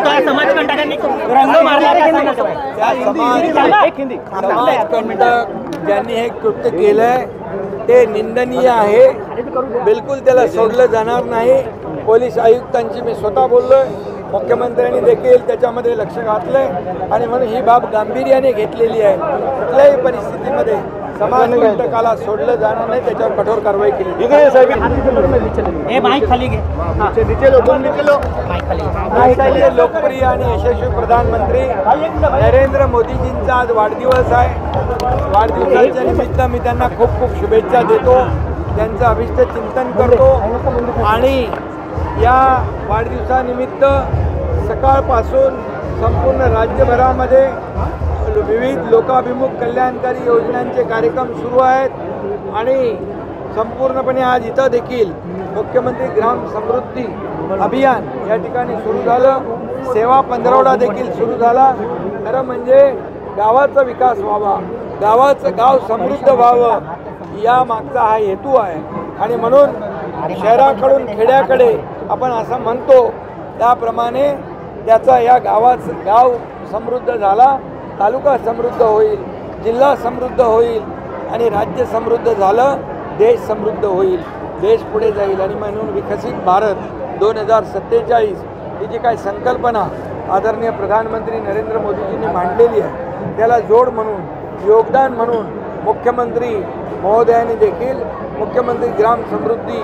होता समाजकंटकांनी रंग मारला समाजकंटक ज्यांनी हे कृत्य केलंय ते निंदनीय आहे। बिलकुल त्याला सोडलं जाणार नाही। पोलीस आयुक्तांची मी स्वतः बोललोय, मुख्यमंत्र्यांनी देखील त्याच्यामध्ये लक्ष घातलंय आणि म्हणून ही बाब गांभीर्याने घेतलेली आहे। कुठल्याही परिस्थितीमध्ये समाजकंटकाला सोडलं जाणार नाही, त्याच्यावर कठोर कारवाई केली। लोकप्रिय आणि यशस्वी प्रधानमंत्री नरेंद्र मोदीजींचा आज वाढदिवस आहे। वाढदिवसाच्या निमित्त मी त्यांना खूप खूप शुभेच्छा देतो, त्यांचं अभिष्ट चिंतन करतो आणि या वाढदिवसानिमित्त सकाळपासून संपूर्ण राज्यभरामध्ये विविध लोकाभिमुख कल्याणकारी योजनांचे कार्यक्रम सुरू आहेत आणि संपूर्णपणे आज इथं देखील मुख्यमंत्री ग्राम समृद्धी अभियान या ठिकाणी सुरू झालं। सेवा पंधरवडा देखील सुरू झाला। खरं म्हणजे गावाचा विकास व्हावा, गाव समृद्ध व्हावं, या मागचा हा हेतू आहे आणि म्हणून शहराकडून खेड्याकडे आपण असं म्हणतो त्याप्रमाणे त्याचा या गाव समृद्ध झाला, तालुका समृद्ध होईल, जिल्हा समृद्ध होईल आणि राज्य समृद्ध झालं, देश समृद्ध होईल, देश पुढे जाईल आणि म्हणून विकसित भारत 2047 ही जी काही संकल्पना आदरणीय प्रधानमंत्री नरेंद्र मोदीजींनी मांडलेली आहे त्याला जोड म्हणून, योगदान म्हणून मुख्यमंत्री महोदयांनी देखील मुख्यमंत्री ग्राम समृद्धी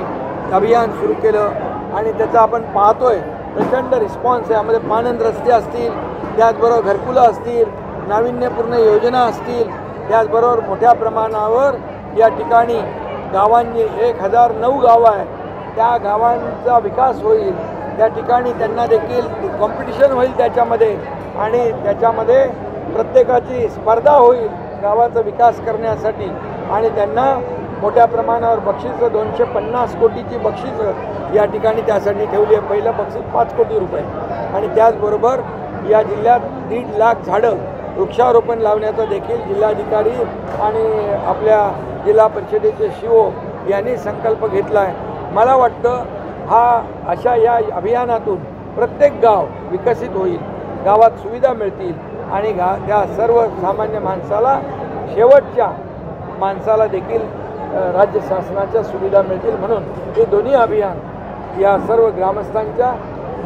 अभियान सुरू केलं आणि त्याचा आपण पाहतोय प्रचंड रिस्पॉन्स आहे। यामध्ये पाणंद रस्ते असतील, त्याचबरोबर घरकुलं असतील, नाविन्यपूर्ण योजना असतील, त्याचबरोबर मोठ्या प्रमाणावर या ठिकाणी गावांनी 1009 गावं आहे, त्या गावांचा विकास होईल, त्या ठिकाणी त्यांना देखील कॉम्पिटिशन होईल त्याच्यामध्ये आणि त्याच्यामध्ये प्रत्येकाची स्पर्धा होईल गावाचा विकास करण्यासाठी आणि त्यांना मोठ्या प्रमाणावर बक्षीसं 250 कोटीची बक्षीसं या ठिकाणी त्यासाठी ठेवली आहे। पहिलं बक्षीस 5 कोटी रुपये आणि त्याचबरोबर या जिल्ह्यात 1.5 लाख झाडं वृक्षारोपण लावण्याचा देखील जिल्हाधिकारी आणि आपल्या जिल्हा परिषदेचे शिओ यांनी संकल्प घेतला आहे। मला वाटतं अशा या अभियानातून प्रत्येक गाव विकसित होईल, गावात सुविधा मिळतील आणि त्या सर्व सामान्य माणसाला, शेवटच्या माणसाला देखील राज्य शासनाच्या सुविधा मिळतील। म्हणून हे दोन्ही अभियान या सर्व ग्रामस्थांच्या,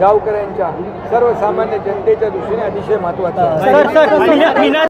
गावकऱ्यांच्या, सर्वसामान्य जनतेच्या दृष्टीने अतिशय महत्त्वाचं आहे।